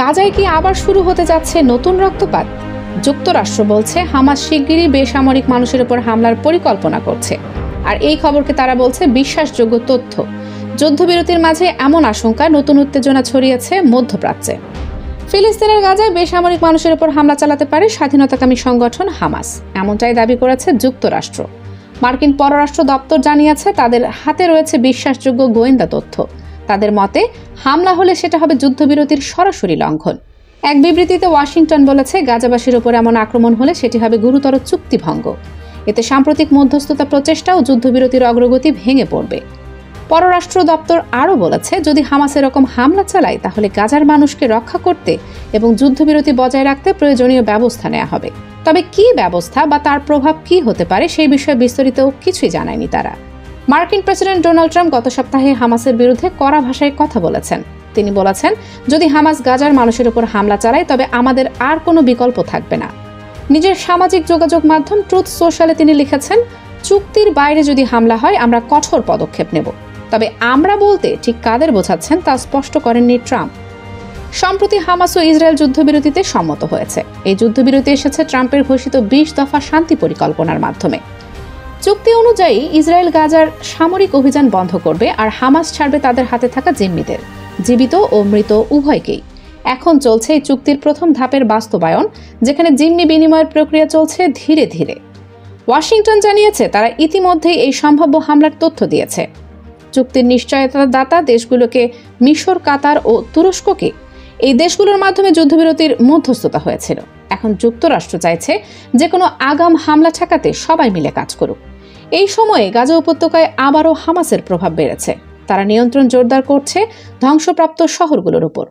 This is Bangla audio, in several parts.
গাজায় কি আবার শুরু হতে যাচ্ছে নতুন রক্তপাত? যুক্তরাষ্ট্র বলছে হামাস শিগগিরই বেসামরিক মানুষের উপর হামলার পরিকল্পনা করছে, আর এই খবরকে তারা বলছে বিশ্বাসযোগ্য তথ্য। যুদ্ধবিরতির মাঝে এমন আশঙ্কা নতুন উত্তেজনা ছড়িয়েছে মধ্যপ্রাচ্যে। ফিলিস্তিনের গাজায় বেসামরিক মানুষের উপর হামলা চালাতে পারে স্বাধীনতাকামী সংগঠন হামাস, এমনটাই দাবি করেছে যুক্তরাষ্ট্র। মার্কিন পররাষ্ট্র দপ্তর জানিয়েছে তাদের হাতে রয়েছে বিশ্বাসযোগ্য গোয়েন্দা তথ্য। তাদের মতে হামলা হলে সেটা হবে যুদ্ধবিরতির সরাসরি লঙ্ঘন। এক বিবৃতিতে ওয়াশিংটন বলেছে গাজাবাসীর উপর এমন আক্রমণ হলে সেটি হবে গুরুতর চুক্তিভঙ্গ। এতে সাম্প্রতিক মধ্যস্থতা প্রচেষ্টা ও যুদ্ধবিরতির অগ্রগতি ভেঙে পড়বে। পররাষ্ট্র দপ্তর আরও বলেছে যদি হামাস এরকম হামলা চালায় তাহলে গাজার মানুষকে রক্ষা করতে এবং যুদ্ধবিরতি বজায় রাখতে প্রয়োজনীয় ব্যবস্থা নেওয়া হবে। তবে কি ব্যবস্থা বা তার প্রভাব কি হতে পারে সেই বিষয়ে বিস্তারিত কিছুই জানায়নি তারা। মার্কিন প্রেসিডেন্ট ডোনাল্ড ট্রাম্প গত সপ্তাহে হামাসের বিরুদ্ধে কড়া ভাষায় কথা বলেছেন। তিনি বলেছেন, যদি হামাস গাজার মানুষের উপর হামলা চালায় তবে আমাদের আর কোনো বিকল্প থাকবে না। নিজের সামাজিক যোগাযোগ মাধ্যম ট্রুথ সোশ্যালে তিনি লিখেছেন, চুক্তির বাইরে যদি হামলা হয় আমরা কঠোর পদক্ষেপ নেব। তবে আমরা বলতে ঠিক কাদের বোঝাচ্ছেন তা স্পষ্ট করেননি ট্রাম্প। সম্প্রতি হামাস ও ইসরায়েল যুদ্ধবিরতিতে সম্মত হয়েছে। এই যুদ্ধবিরতি এসেছে ট্রাম্পের ঘোষিত 20 দফা শান্তি পরিকল্পনার মাধ্যমে। চুক্তি অনুযায়ী ইসরায়েল গাজার সামরিক অভিযান বন্ধ করবে আর হামাস ছাড়বে তাদের হাতে থাকা জিম্মিদের, জীবিত ও মৃত উভয়কেই। এখন চলছে এই চুক্তির প্রথম ধাপের বাস্তবায়ন, যেখানে জিম্মি বিনিময়ের প্রক্রিয়া চলছে ধীরে ধীরে। ওয়াশিংটন জানিয়েছে তারা ইতিমধ্যেই এই সম্ভাব্য হামলার তথ্য দিয়েছে। চুক্তির নিশ্চয়তাদাতা দেশগুলোকে মিশর, কাতার ও তুরস্ককে, এই দেশগুলোর মাধ্যমে যুদ্ধবিরতির মধ্যস্থতা হয়েছিল। এখন যুক্তরাষ্ট্র চাইছে যে কোনো আগাম হামলা ঠেকাতে সবাই মিলে কাজ করুক। এই সময়ে গাজা উপত্যকায় আবারও হামাসের প্রভাব বেড়েছে। তারা নিয়ন্ত্রণ জোরদার করছে ধ্বংসপ্রাপ্ত শহরগুলোর উপর।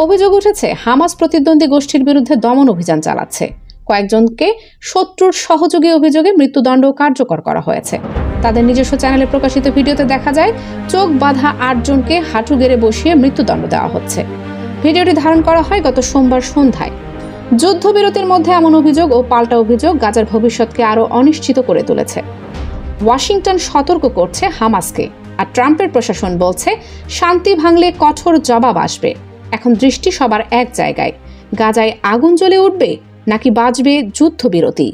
অভিযোগ উঠেছে হামাস প্রতিদ্বন্দ্বী গোষ্ঠীর বিরুদ্ধে দমন অভিযান চালাচ্ছে। কয়েকজনকে শত্রুর সহযোগী অভিযোগে মৃত্যুদণ্ড কার্যকর করা হয়েছে। তাদের নিজস্ব চ্যানেলে প্রকাশিত ভিডিওতে দেখা যায় চোখ বাঁধা 8 জনকে হাঁটু গেড়ে বসিয়ে মৃত্যুদণ্ড দেওয়া হচ্ছে। ভিডিওটি ধারণ করা হয় গত সোমবার সন্ধ্যায়। যুদ্ধবিরতির মধ্যে এমন অভিযোগ ও পাল্টা অভিযোগ গাজার ভবিষ্যৎকে আরও অনিশ্চিত করে তুলেছে। ওয়াশিংটন সতর্ক করছে হামাসকে, আর ট্রাম্পের প্রশাসন বলছে শান্তি ভাঙলে কঠোর জবাব আসবে। এখন দৃষ্টি সবার এক জায়গায়, গাজায় আগুন জ্বলে উঠবে নাকি বাঁচবে যুদ্ধবিরতি।